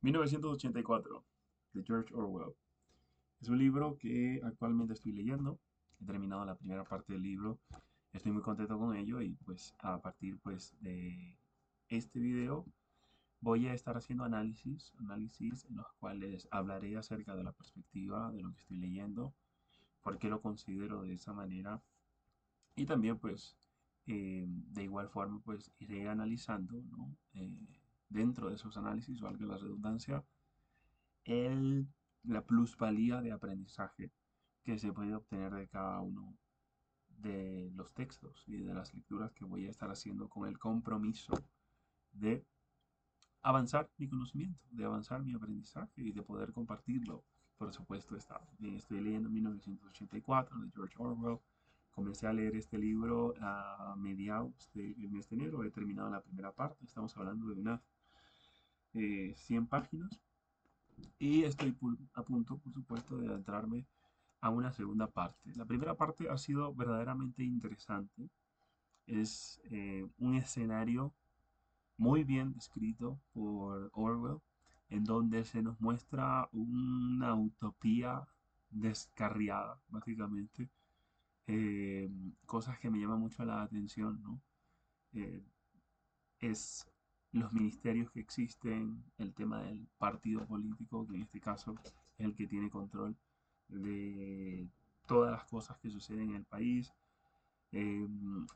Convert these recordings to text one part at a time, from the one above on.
1984, de George Orwell. Es un libro que actualmente estoy leyendo. He terminado la primera parte del libro. Estoy muy contento con ello y pues a partir pues de este video voy a estar haciendo análisis en los cuales hablaré acerca de la perspectiva de lo que estoy leyendo, por qué lo considero de esa manera y también pues de igual forma pues iré analizando, ¿no? Dentro de esos análisis, valga la redundancia, el, la plusvalía de aprendizaje que se puede obtener de cada uno de los textos y de las lecturas que voy a estar haciendo con el compromiso de avanzar mi conocimiento, de avanzar mi aprendizaje y de poder compartirlo. Por supuesto, estoy leyendo 1984 de George Orwell. Comencé a leer este libro a mediados del mes de enero. He terminado la primera parte. Estamos hablando de unas 100 páginas. Y estoy a punto, por supuesto, de adentrarme a una segunda parte. La primera parte ha sido verdaderamente interesante. Es un escenario muy bien descrito por Orwell, en donde se nos muestra una utopía descarriada, básicamente. Eh, Cosas que me llaman mucho la atención, ¿no? Eh, es los ministerios que existen, el tema del partido político, que en este caso es el que tiene control de todas las cosas que suceden en el país. Eh,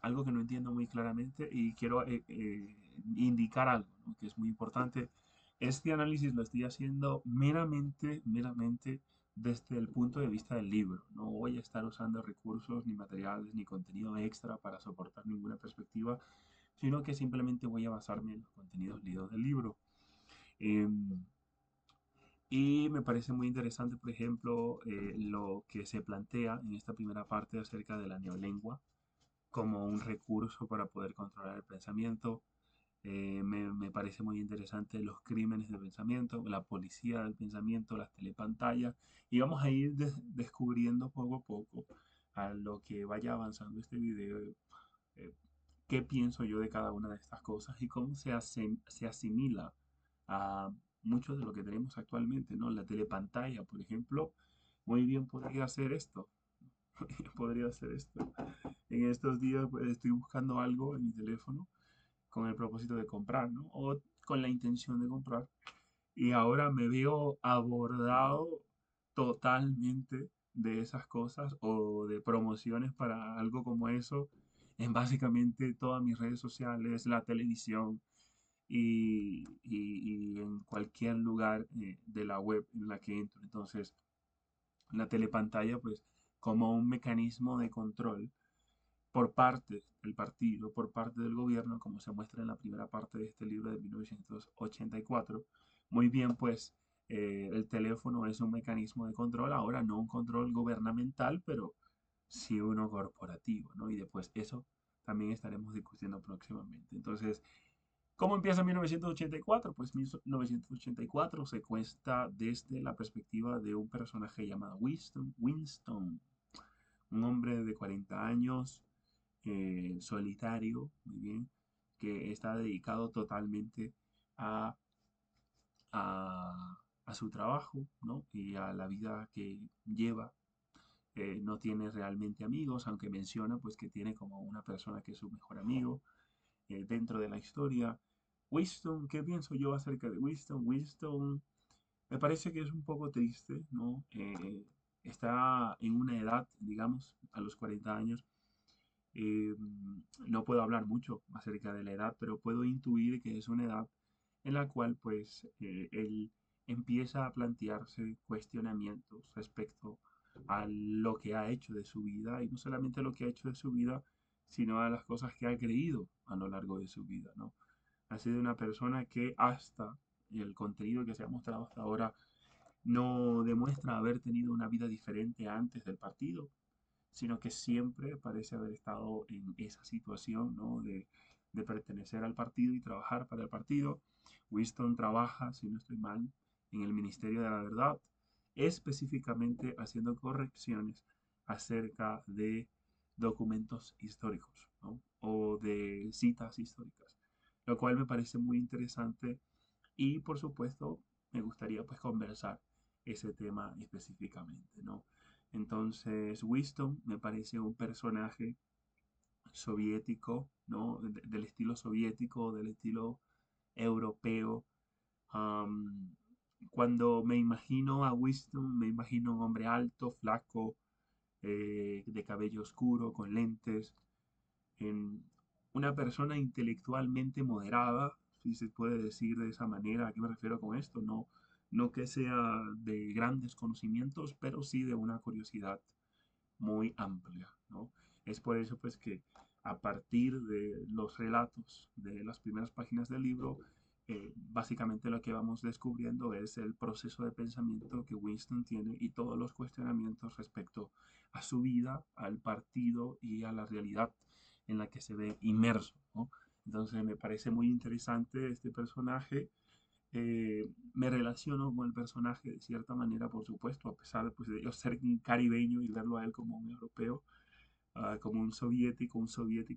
Algo que no entiendo muy claramente y quiero indicar algo, ¿no? Que es muy importante. Este análisis lo estoy haciendo meramente desde el punto de vista del libro. No voy a estar usando recursos, ni materiales, ni contenido extra para soportar ninguna perspectiva, sino que simplemente voy a basarme en los contenidos leídos del libro. Eh, y me parece muy interesante, por ejemplo, lo que se plantea en esta primera parte acerca de la neolengua como un recurso para poder controlar el pensamiento. Me parece muy interesante los crímenes de pensamiento, la policía del pensamiento, las telepantallas, y vamos a ir descubriendo poco a poco a lo que vaya avanzando este video, eh, qué pienso yo de cada una de estas cosas y cómo se asimila a mucho de lo que tenemos actualmente, ¿no? La telepantalla, por ejemplo, muy bien podría hacer esto, podría hacer esto. En estos días pues, estoy buscando algo en mi teléfono con el propósito de comprar, ¿no? O con la intención de comprar. Y ahora me veo abordado totalmente de esas cosas o de promociones para algo como eso en básicamente todas mis redes sociales, la televisión y en cualquier lugar de la web en la que entro. Entonces, la telepantalla, pues, como un mecanismo de control por parte del partido, por parte del gobierno, como se muestra en la primera parte de este libro de 1984. Muy bien, pues el teléfono es un mecanismo de control, ahora no un control gubernamental, pero sí uno corporativo, ¿no? Y después eso también estaremos discutiendo próximamente. Entonces, ¿cómo empieza 1984? Pues 1984 se cuesta desde la perspectiva de un personaje llamado Winston, un hombre de 40 años, solitario, muy bien, que está dedicado totalmente a, a su trabajo, ¿no? Y a la vida que lleva. No tiene realmente amigos, aunque menciona pues que tiene como una persona que es su mejor amigo dentro de la historia. Winston, ¿qué pienso yo acerca de Winston? Winston me parece que es un poco triste, ¿no? Está en una edad, digamos, a los 40 años, eh, no puedo hablar mucho acerca de la edad, pero puedo intuir que es una edad en la cual pues él empieza a plantearse cuestionamientos respecto a lo que ha hecho de su vida y no solamente lo que ha hecho de su vida, sino a las cosas que ha creído a lo largo de su vida, ¿no? Ha sido una persona que hasta el contenido que se ha mostrado hasta ahora no demuestra haber tenido una vida diferente antes del partido, sino que siempre parece haber estado en esa situación, ¿no? De pertenecer al partido y trabajar para el partido. Winston trabaja, si no estoy mal, en el Ministerio de la Verdad, específicamente haciendo correcciones acerca de documentos históricos, ¿no? O de citas históricas, lo cual me parece muy interesante y por supuesto me gustaría pues conversar ese tema específicamente, ¿no? Entonces, Winston me parece un personaje soviético, ¿no? Del estilo soviético, del estilo europeo. Am, Cuando me imagino a Winston, me imagino un hombre alto, flaco, de cabello oscuro, con lentes, en una persona intelectualmente moderada, si se puede decir de esa manera. ¿A qué me refiero con esto? No, no que sea de grandes conocimientos, pero sí de una curiosidad muy amplia, ¿no? Es por eso pues que a partir de los relatos de las primeras páginas del libro, básicamente lo que vamos descubriendo es el proceso de pensamiento que Winston tiene y todos los cuestionamientos respecto a su vida, al partido y a la realidad en la que se ve inmerso, ¿no? Entonces me parece muy interesante este personaje. Me relaciono con el personaje de cierta manera, por supuesto, a pesar de, pues, de yo ser un caribeño y verlo a él como un europeo, como un soviético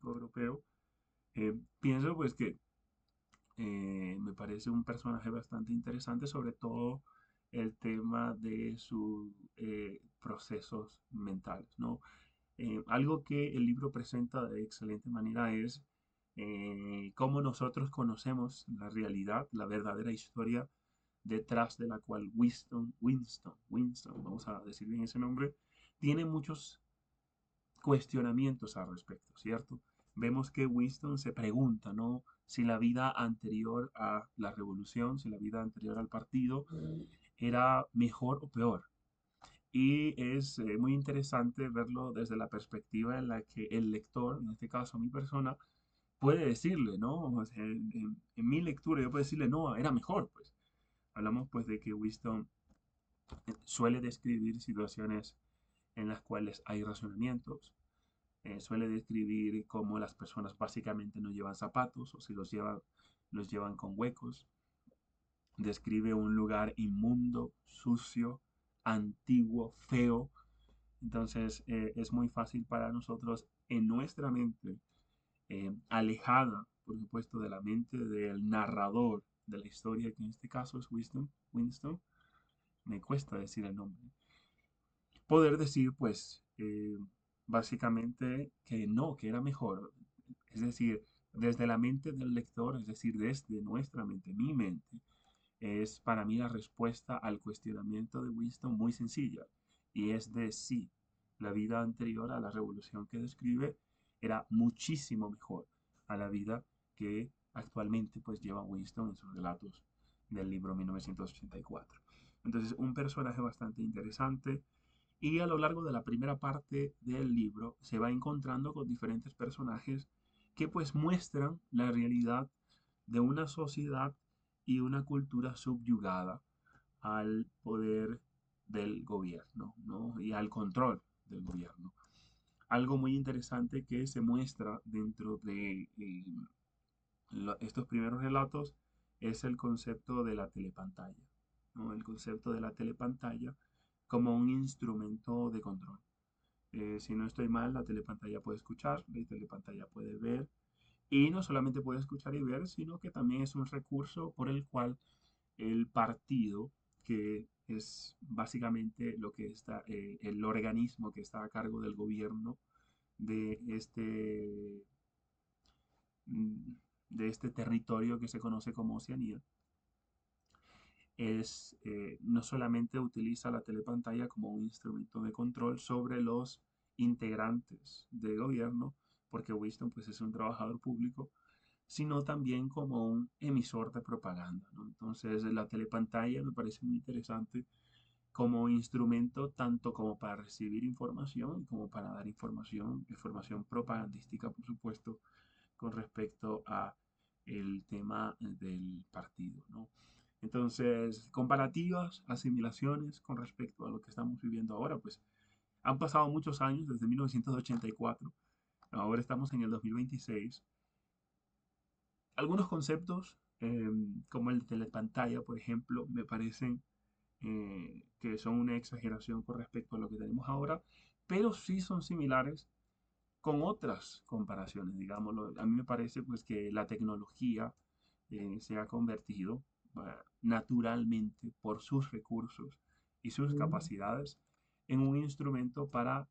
europeo. Pienso pues que me parece un personaje bastante interesante, sobre todo el tema de sus procesos mentales, ¿no? Algo que el libro presenta de excelente manera es cómo nosotros conocemos la realidad, la verdadera historia detrás de la cual Winston, vamos a decir bien ese nombre, tiene muchos cuestionamientos al respecto, ¿cierto? Vemos que Winston se pregunta, ¿no? Si la vida anterior a la revolución, si la vida anterior al partido era mejor o peor. Y es muy interesante verlo desde la perspectiva en la que el lector, en este caso mi persona, puede decirle, ¿no? O sea, en mi lectura yo puedo decirle, no, era mejor, pues. Hablamos pues de que Winston suele describir situaciones en las cuales hay razonamientos, suele describir cómo las personas básicamente no llevan zapatos o si los llevan con huecos. Describe un lugar inmundo, sucio, antiguo, feo. Entonces es muy fácil para nosotros en nuestra mente, alejada, por supuesto, de la mente del narrador de la historia, que en este caso es Winston, me cuesta decir el nombre, poder decir, pues, básicamente que no, que era mejor. Es decir, desde la mente del lector, es decir, desde nuestra mente, mi mente, es para mí la respuesta al cuestionamiento de Winston muy sencilla. Y es de sí, la vida anterior a la revolución que describe era muchísimo mejor a la vida que actualmente pues lleva Winston en sus relatos del libro 1984. Entonces, un personaje bastante interesante, y a lo largo de la primera parte del libro se va encontrando con diferentes personajes que pues muestran la realidad de una sociedad y una cultura subyugada al poder del gobierno, ¿no? Y al control del gobierno. Algo muy interesante que se muestra dentro de estos primeros relatos es el concepto de la telepantalla, ¿no? El concepto de la telepantalla como un instrumento de control. Si no estoy mal, la telepantalla puede escuchar, la telepantalla puede ver, y no solamente puede escuchar y ver, sino que también es un recurso por el cual el partido, que es básicamente lo que está, el organismo que está a cargo del gobierno de mm, de este territorio que se conoce como Oceanía, no solamente utiliza la telepantalla como un instrumento de control sobre los integrantes del gobierno, porque Winston pues es un trabajador público, sino también como un emisor de propaganda, ¿no? Entonces la telepantalla me parece muy interesante como instrumento tanto como para recibir información como para dar información propagandística, por supuesto, con respecto a el tema del partido, ¿no? Entonces, comparativas, asimilaciones con respecto a lo que estamos viviendo ahora, pues han pasado muchos años desde 1984, ahora estamos en el 2026. Algunos conceptos, como el de telepantalla, por ejemplo, me parecen que son una exageración con respecto a lo que tenemos ahora, pero sí son similares con otras comparaciones, digámoslo. A mí me parece pues que la tecnología se ha convertido, naturalmente por sus recursos y sus capacidades en un instrumento para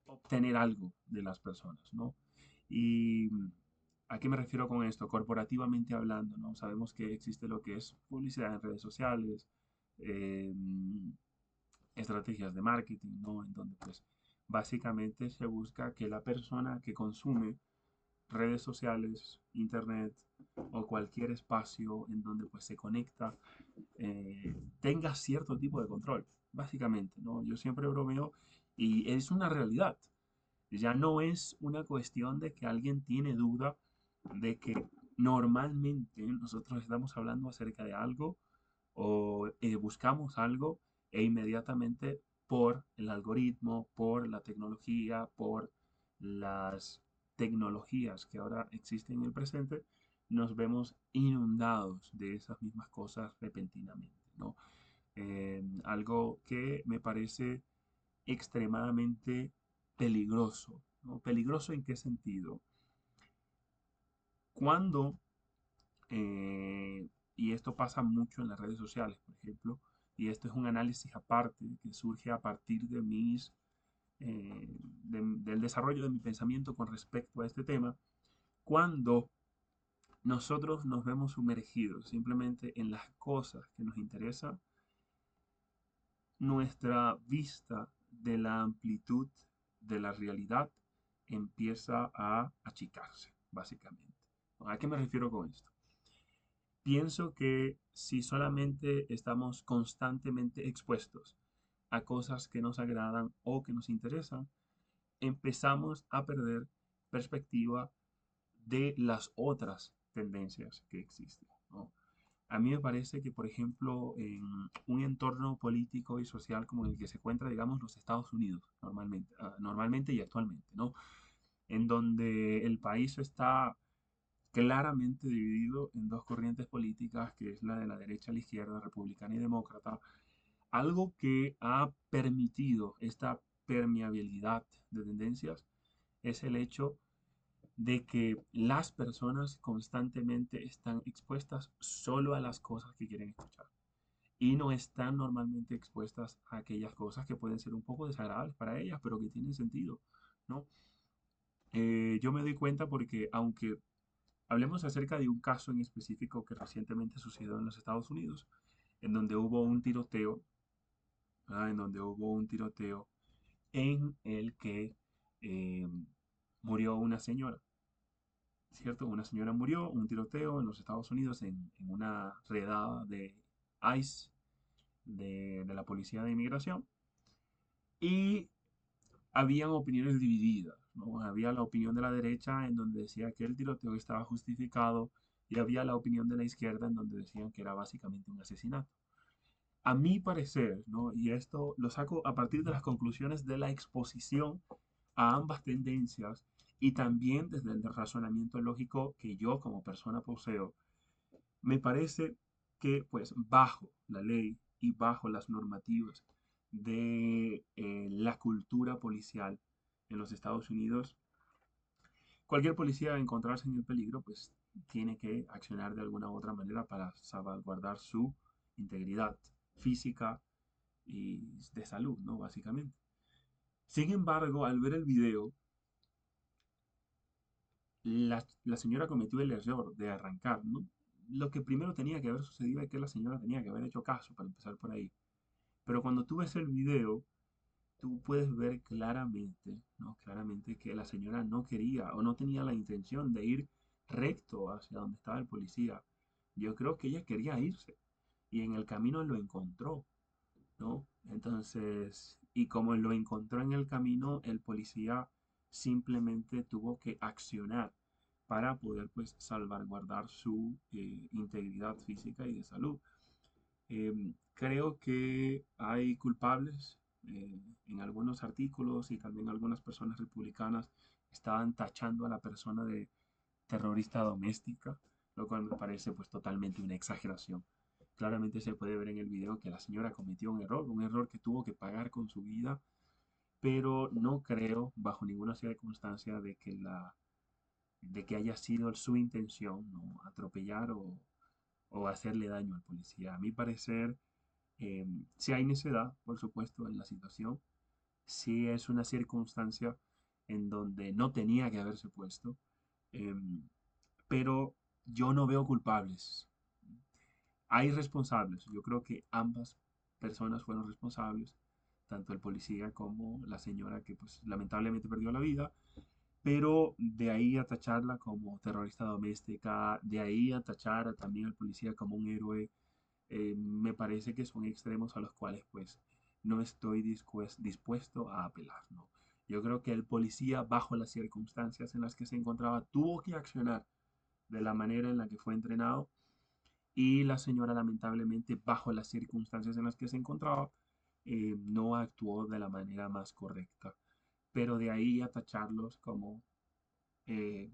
obtener algo de las personas, ¿no? Y ¿a qué me refiero con esto? Corporativamente hablando, ¿no? Sabemos que existe lo que es publicidad en redes sociales, eh, estrategias de marketing, ¿no? En donde pues básicamente se busca que la persona que consume redes sociales, internet o cualquier espacio en donde pues se conecta tenga cierto tipo de control, básicamente, ¿no? Yo siempre bromeo y es una realidad. Ya no es una cuestión de que alguien tiene duda de que normalmente nosotros estamos hablando acerca de algo o buscamos algo e inmediatamente por el algoritmo, por la tecnología, por las tecnologías que ahora existen en el presente, nos vemos inundados de esas mismas cosas repentinamente, ¿no? Algo que me parece extremadamente peligroso, ¿no? ¿Peligroso en qué sentido? Cuando eh, y esto pasa mucho en las redes sociales, por ejemplo, y esto es un análisis aparte que surge a partir de del desarrollo de mi pensamiento con respecto a este tema, cuando nosotros nos vemos sumergidos simplemente en las cosas que nos interesan, nuestra vista de la amplitud de la realidad empieza a achicarse, básicamente. ¿A qué me refiero con esto? Pienso que si solamente estamos constantemente expuestos a cosas que nos agradan o que nos interesan, empezamos a perder perspectiva de las otras tendencias que existen, ¿no? A mí me parece que, por ejemplo, en un entorno político y social como el que se encuentra, digamos, los Estados Unidos, normalmente y actualmente, ¿no? En donde el país está claramente dividido en dos corrientes políticas, que es la de la derecha a la izquierda, republicana y demócrata, algo que ha permitido esta permeabilidad de tendencias es el hecho de que las personas constantemente están expuestas solo a las cosas que quieren escuchar y no están normalmente expuestas a aquellas cosas que pueden ser un poco desagradables para ellas, pero que tienen sentido, ¿no? Yo me doy cuenta porque aunque hablemos acerca de un caso en específico que recientemente sucedió en los Estados Unidos, en donde hubo un tiroteo, ¿verdad? En donde hubo un tiroteo en el que eh, murió una señora, ¿cierto? Una señora murió, un tiroteo en los Estados Unidos en una redada de ICE, de la Policía de Inmigración, y habían opiniones divididas, ¿no? Había la opinión de la derecha en donde decía que el tiroteo estaba justificado y había la opinión de la izquierda en donde decían que era básicamente un asesinato. A mi parecer, ¿no? Y esto lo saco a partir de las conclusiones de la exposición a ambas tendencias y también desde el razonamiento lógico que yo como persona poseo, me parece que pues bajo la ley y bajo las normativas de la cultura policial en los Estados Unidos, cualquier policía al encontrarse en el peligro pues tiene que accionar de alguna u otra manera para salvaguardar su integridad física y de salud, ¿no? Básicamente. Sin embargo, al ver el video, la señora cometió el error de arrancar, ¿no? Lo que primero tenía que haber sucedido es que la señora tenía que haber hecho caso para empezar por ahí. Pero cuando tú ves el video, tú puedes ver claramente, ¿no? Claramente que la señora no quería o no tenía la intención de ir recto hacia donde estaba el policía. Yo creo que ella quería irse y en el camino lo encontró, ¿no? Entonces, y como lo encontró en el camino, el policía simplemente tuvo que accionar para poder pues salvaguardar su integridad física y de salud. Creo que hay culpables en algunos artículos y también algunas personas republicanas estaban tachando a la persona de terrorista doméstica, lo cual me parece pues totalmente una exageración. Claramente se puede ver en el video que la señora cometió un error que tuvo que pagar con su vida, pero no creo bajo ninguna circunstancia de que haya sido su intención, ¿no? Atropellar o hacerle daño al policía. A mi parecer, si hay necedad, por supuesto, en la situación, si es una circunstancia en donde no tenía que haberse puesto, em, pero yo no veo culpables. Hay responsables. Yo creo que ambas personas fueron responsables, tanto el policía como la señora que pues lamentablemente perdió la vida, pero de ahí a tacharla como terrorista doméstica, de ahí a tachar también al policía como un héroe, me parece que son extremos a los cuales pues no estoy dispuesto a apelar, ¿no? Yo creo que el policía, bajo las circunstancias en las que se encontraba, tuvo que accionar de la manera en la que fue entrenado y la señora lamentablemente, bajo las circunstancias en las que se encontraba, no actuó de la manera más correcta. Pero de ahí a tacharlos como eh,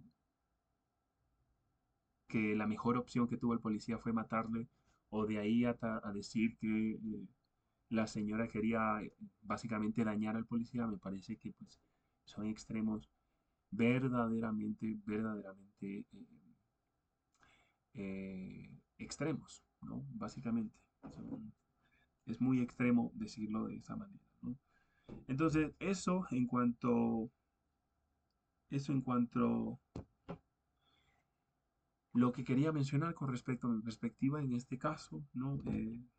que la mejor opción que tuvo el policía fue matarle, o de ahí a decir que la señora quería básicamente dañar al policía, me parece que pues son extremos verdaderamente extremos, ¿no? Básicamente. Es muy extremo decirlo de esa manera, ¿no? Entonces, eso en cuanto lo que quería mencionar con respecto a mi perspectiva en este caso, ¿no?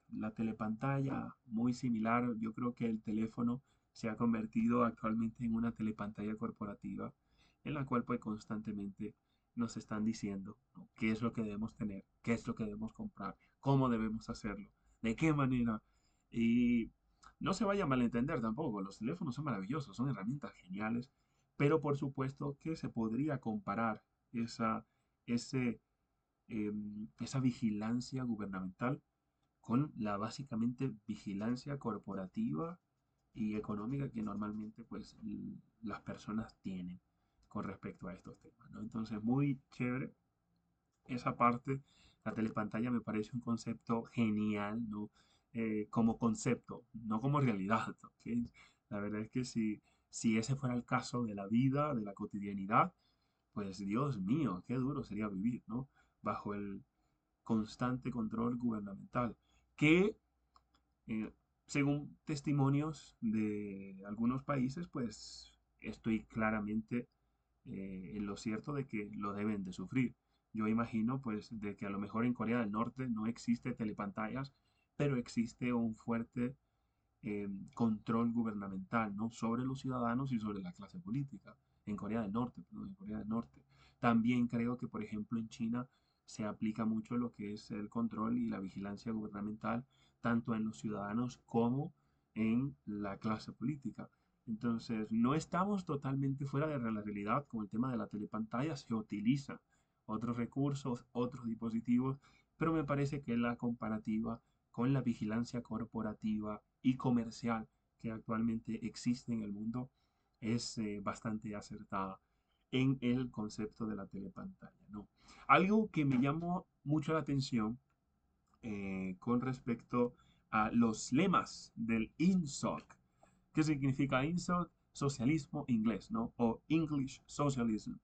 La telepantalla, muy similar, yo creo que el teléfono se ha convertido actualmente en una telepantalla corporativa en la cual pues constantemente nos están diciendo, ¿no? Qué es lo que debemos tener, qué es lo que debemos comprar, cómo debemos hacerlo, de qué manera. Y no se vaya a malentender tampoco, los teléfonos son maravillosos, son herramientas geniales, pero por supuesto que se podría comparar ese esa vigilancia gubernamental con la básicamente vigilancia corporativa y económica que normalmente pues las personas tienen con respecto a estos temas, ¿no? Entonces, muy chévere esa parte. La telepantalla me parece un concepto genial, ¿no? Como concepto, no como realidad, ¿ok? La verdad es que si ese fuera el caso de la vida, de la cotidianidad, pues Dios mío, qué duro sería vivir, ¿no? Bajo el constante control gubernamental, que eh, según testimonios de algunos países, pues estoy claramente en lo cierto de que lo deben de sufrir. Yo imagino pues de que a lo mejor en Corea del Norte no existe telepantallas, pero existe un fuerte control gubernamental, ¿no? Sobre los ciudadanos y sobre la clase política. En Corea del Norte, perdón, en Corea del Norte. También creo que, por ejemplo, en China se aplica mucho lo que es el control y la vigilancia gubernamental, tanto en los ciudadanos como en la clase política. Entonces, no estamos totalmente fuera de la realidad con el tema de la telepantalla, se utiliza otros recursos, otros dispositivos, pero me parece que la comparativa con la vigilancia corporativa y comercial que actualmente existe en el mundo es bastante acertada en el concepto de la telepantalla, ¿no? Algo que me llamó mucho la atención con respecto a los lemas del INSOC. ¿Qué significa INSOC? Socialismo inglés, ¿no? O English Socialism.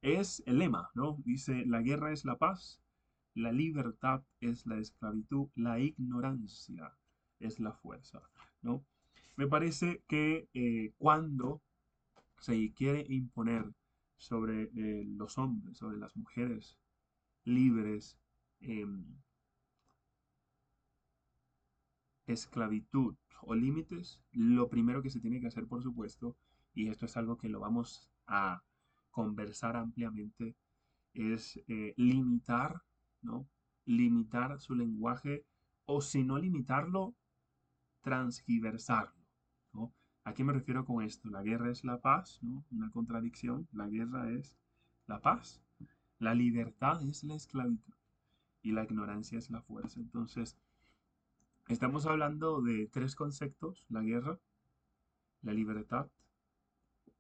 Es el lema, ¿no? Dice, la guerra es la paz, la libertad es la esclavitud, la ignorancia es la fuerza, ¿no? Me parece que cuando se quiere imponer sobre los hombres, sobre las mujeres libres, em, esclavitud o límites, lo primero que se tiene que hacer, por supuesto, y esto es algo que lo vamos a conversar ampliamente, es limitar, ¿no? Limitar su lenguaje o si no limitarlo, transgiversarlo, ¿no? ¿A qué me refiero con esto? La guerra es la paz, ¿no? Una contradicción. La guerra es la paz. La libertad es la esclavitud y la ignorancia es la fuerza. Entonces, estamos hablando de tres conceptos, la guerra, la libertad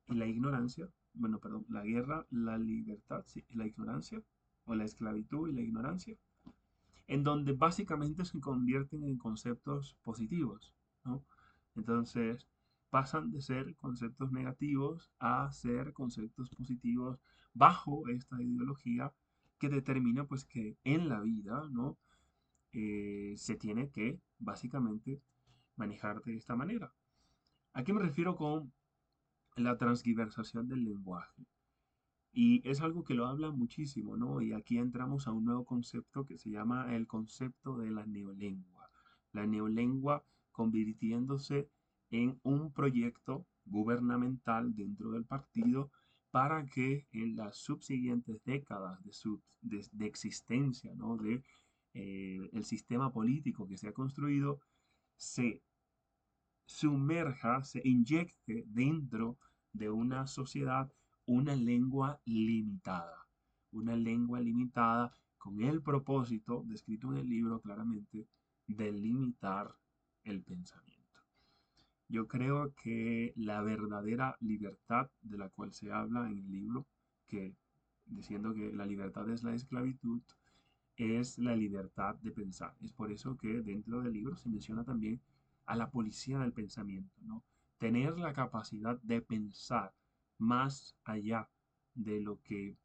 y la ignorancia. Bueno, perdón, la guerra, la libertad, sí, y la ignorancia, o la esclavitud y la ignorancia, en donde básicamente se convierten en conceptos positivos, ¿no? Entonces, pasan de ser conceptos negativos a ser conceptos positivos bajo esta ideología que determina pues que en la vida, ¿no? Se tiene que básicamente manejar de esta manera. ¿A qué me refiero con la transgiversación del lenguaje? Y es algo que lo habla muchísimo, ¿no? Y aquí entramos a un nuevo concepto que se llama el concepto de la neolengua. La neolengua convirtiéndose en un proyecto gubernamental dentro del partido para que en las subsiguientes décadas de existencia, ¿no? de el sistema político que se ha construido, se sumerja, se inyecte dentro de una sociedad una lengua limitada con el propósito, descrito en el libro claramente, de limitar el pensamiento. Yo creo que la verdadera libertad de la cual se habla en el libro, que diciendo que la libertad es la esclavitud, es la libertad de pensar. Es por eso que dentro del libro se menciona también a la policía del pensamiento, ¿no? Tener la capacidad de pensar más allá de lo que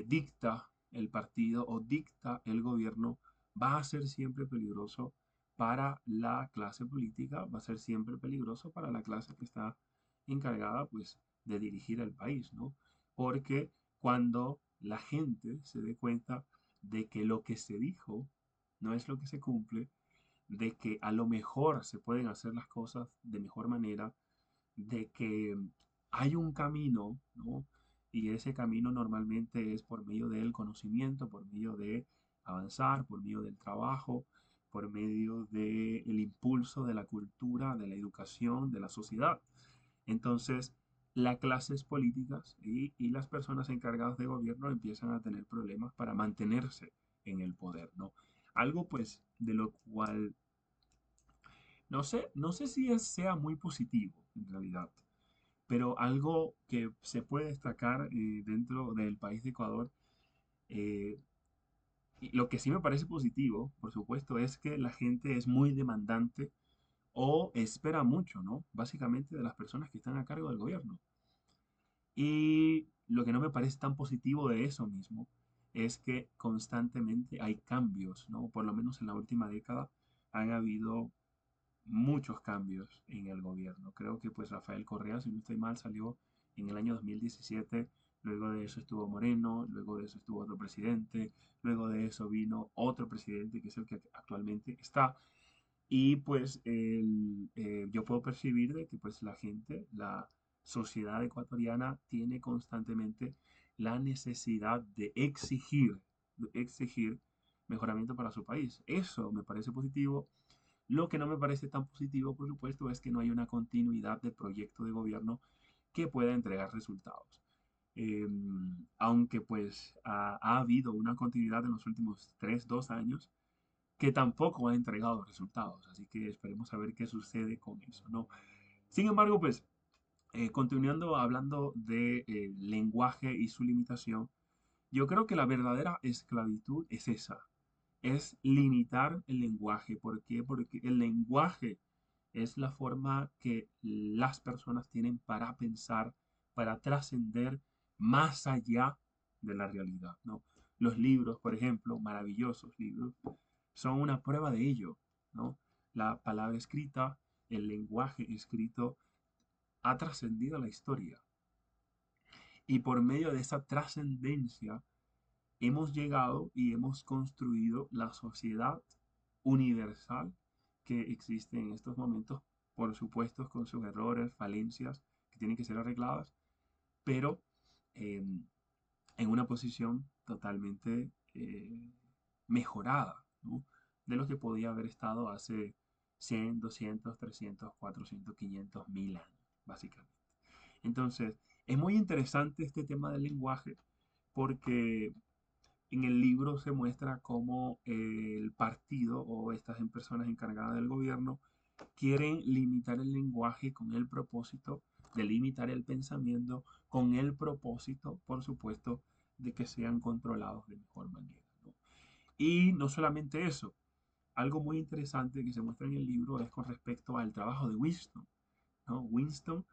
dicta el partido o dicta el gobierno va a ser siempre peligroso para la clase política, va a ser siempre peligroso para la clase que está encargada pues de dirigir el país, ¿no? Porque cuando la gente se dé cuenta de que lo que se dijo no es lo que se cumple, de que a lo mejor se pueden hacer las cosas de mejor manera, de que hay un camino, ¿no? Y ese camino normalmente es por medio del conocimiento, por medio de avanzar, por medio del trabajo, por medio del impulso de la cultura, de la educación, de la sociedad. Entonces, las clases políticas y las personas encargadas de gobierno empiezan a tener problemas para mantenerse en el poder, ¿no? Algo pues de lo cual no sé si sea muy positivo en realidad, pero algo que se puede destacar dentro del país de Ecuador, eh, y lo que sí me parece positivo, por supuesto, es que la gente es muy demandante o espera mucho, ¿no? Básicamente de las personas que están a cargo del gobierno. Y lo que no me parece tan positivo de eso mismo es que constantemente hay cambios, ¿no? Por lo menos en la última década han habido muchos cambios en el gobierno. Creo que pues Rafael Correa, si no estoy mal, salió en el año 2017, luego de eso estuvo Moreno, luego de eso estuvo otro presidente, luego de eso vino otro presidente que es el que actualmente está. Y pues yo puedo percibir de que pues la gente, la sociedad ecuatoriana tiene constantemente la necesidad de exigir mejoramiento para su país. Eso me parece positivo. Lo que no me parece tan positivo, por supuesto, es que no hay una continuidad de proyecto de gobierno que pueda entregar resultados. Eh, Aunque pues ha habido una continuidad en los últimos 2 años que tampoco ha entregado resultados. Así que esperemos a ver qué sucede con eso, ¿no? Sin embargo, pues continuando hablando de lenguaje y su limitación, yo creo que la verdadera esclavitud es esa, es limitar el lenguaje. ¿Por qué? Porque el lenguaje es la forma que las personas tienen para pensar, para trascender más allá de la realidad, ¿no? Los libros, por ejemplo, maravillosos libros, son una prueba de ello, ¿no? La palabra escrita, el lenguaje escrito ha trascendido la historia y por medio de esa trascendencia hemos llegado y hemos construido la sociedad universal que existe en estos momentos, por supuesto con sus errores, falencias que tienen que ser arregladas, pero eh, en una posición totalmente mejorada, ¿no? De lo que podía haber estado hace 100, 200, 300, 400, 500, 1000 años, básicamente. Entonces, es muy interesante este tema del lenguaje porque en el libro se muestra cómo el partido o estas personas encargadas del gobierno quieren limitar el lenguaje con el propósito de limitar el pensamiento, con el propósito, por supuesto, de que sean controlados de mejor manera, ¿no? Y no solamente eso, algo muy interesante que se muestra en el libro es con respecto al trabajo de Winston, ¿no? Winston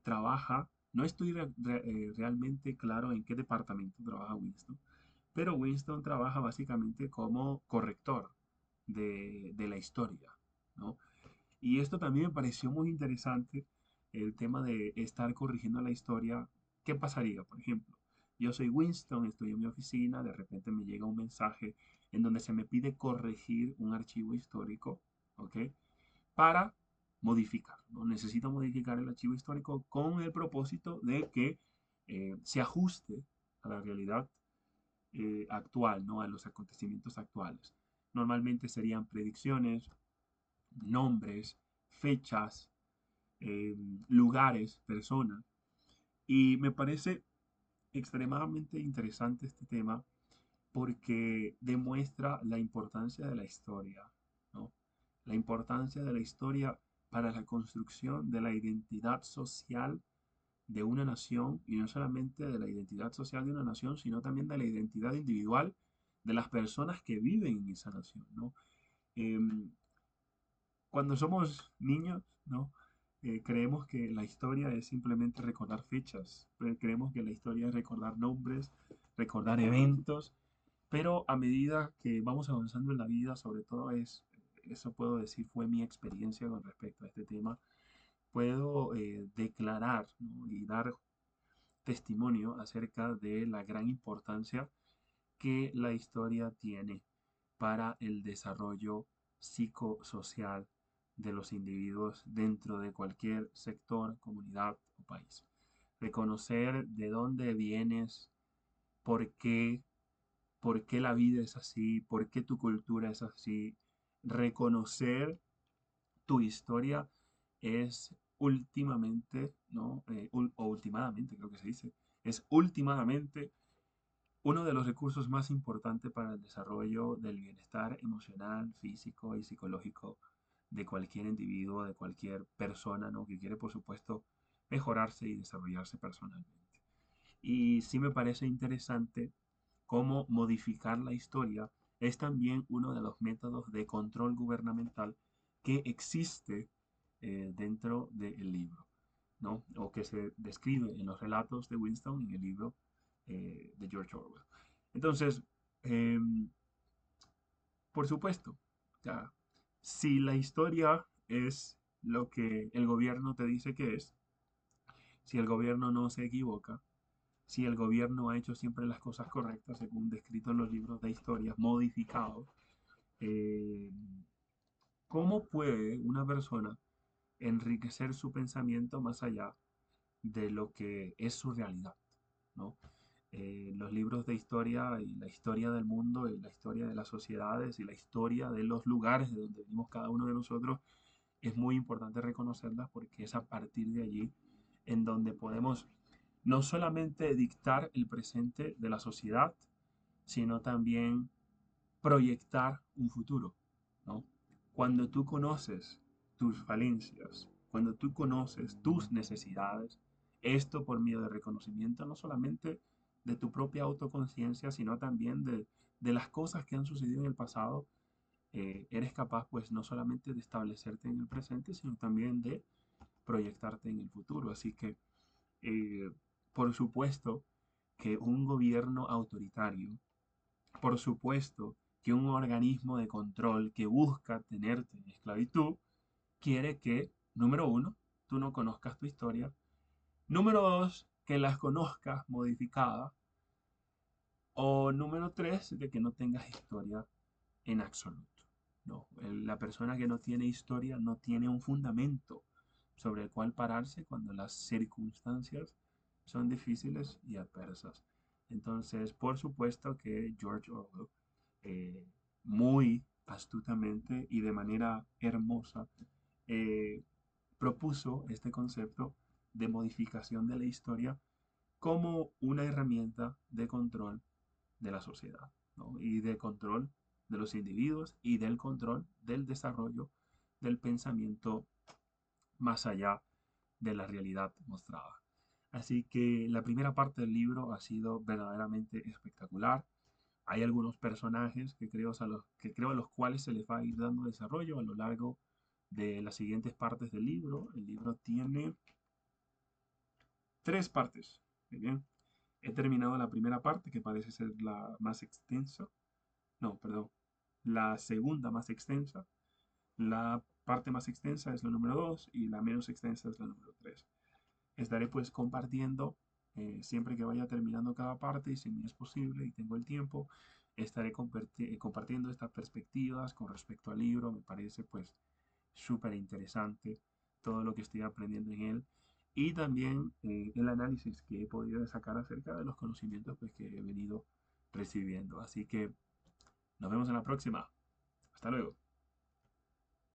trabaja No estoy realmente claro en qué departamento trabaja Winston, pero Winston trabaja básicamente como corrector de la historia, ¿no? Y esto también me pareció muy interesante, el tema de estar corrigiendo la historia. ¿Qué pasaría? Por ejemplo, yo soy Winston, estoy en mi oficina, de repente me llega un mensaje en donde se me pide corregir un archivo histórico, ¿ok? Para modificar, ¿no? Necesito modificar el archivo histórico con el propósito de que se ajuste a la realidad actual, ¿no? A los acontecimientos actuales. Normalmente serían predicciones, nombres, fechas, eh, lugares, personas. Y me parece extremadamente interesante este tema porque demuestra la importancia de la historia, ¿no? La importancia de la historia para la construcción de la identidad social de una nación, y no solamente de la identidad social de una nación, sino también de la identidad individual de las personas que viven en esa nación, ¿no? Em, Cuando somos niños, ¿no? Creemos que la historia es simplemente recordar fechas, creemos que la historia es recordar nombres, recordar eventos, pero a medida que vamos avanzando en la vida, sobre todo eso puedo decir, fue mi experiencia con respecto a este tema, puedo declarar, ¿no? Y dar testimonio acerca de la gran importancia que la historia tiene para el desarrollo psicosocial de los individuos dentro de cualquier sector, comunidad o país. Reconocer de dónde vienes, por qué, por qué la vida es así, por qué tu cultura es así. Reconocer tu historia es últimamente, ¿no? O últimamente, creo que se dice, es últimamente uno de los recursos más importantes para el desarrollo del bienestar emocional, físico y psicológico de cualquier individuo, de cualquier persona, ¿no? Que quiere, por supuesto, mejorarse y desarrollarse personalmente. Y sí me parece interesante cómo modificar la historia es también uno de los métodos de control gubernamental que existe dentro del libro, ¿no? O que se describe en los relatos de Winston en el libro de George Orwell. Entonces, eh, por supuesto, ya, si la historia es lo que el gobierno te dice que es, si el gobierno no se equivoca, si el gobierno ha hecho siempre las cosas correctas, según descrito en los libros de historia, modificados, eh, ¿cómo puede una persona enriquecer su pensamiento más allá de lo que es su realidad, ¿no? Los libros de historia y la historia del mundo y la historia de las sociedades y la historia de los lugares de donde vivimos cada uno de nosotros, es muy importante reconocerlas porque es a partir de allí en donde podemos no solamente dictar el presente de la sociedad, sino también proyectar un futuro, ¿no? Cuando tú conoces tus falencias, cuando tú conoces tus necesidades, esto por medio de reconocimiento no solamente de tu propia autoconciencia, sino también de las cosas que han sucedido en el pasado, eres capaz pues no solamente de establecerte en el presente, sino también de proyectarte en el futuro. Así que, eh, por supuesto, que un gobierno autoritario, por supuesto que un organismo de control que busca tenerte en esclavitud, quiere que, número uno, tú no conozcas tu historia, número dos, que las conozcas modificada, o número tres, de que no tengas historia en absoluto. No, la persona que no tiene historia no tiene un fundamento sobre el cual pararse cuando las circunstancias son difíciles y adversas. Entonces, por supuesto que George Orwell, eh, muy astutamente y de manera hermosa, eh, propuso este concepto de modificación de la historia como una herramienta de control de la sociedad, ¿no? Y de control de los individuos y del control del desarrollo del pensamiento más allá de la realidad mostrada. Así que la primera parte del libro ha sido verdaderamente espectacular. Hay algunos personajes que creo a los cuales se les va a ir dando desarrollo a lo largo de las siguientes partes del libro. El libro tiene tres partes. Muy bien. He terminado la primera parte, que parece ser la más extensa. No, perdón. La segunda más extensa. La parte más extensa es la número 2 y la menos extensa es la número 3. Estaré pues compartiendo siempre que vaya terminando cada parte y si me es posible y tengo el tiempo, estaré compartiendo estas perspectivas con respecto al libro. Me parece pues súper interesante todo lo que estoy aprendiendo en él y también el análisis que he podido sacar acerca de los conocimientos pues, que he venido recibiendo. Así que nos vemos en la próxima. Hasta luego.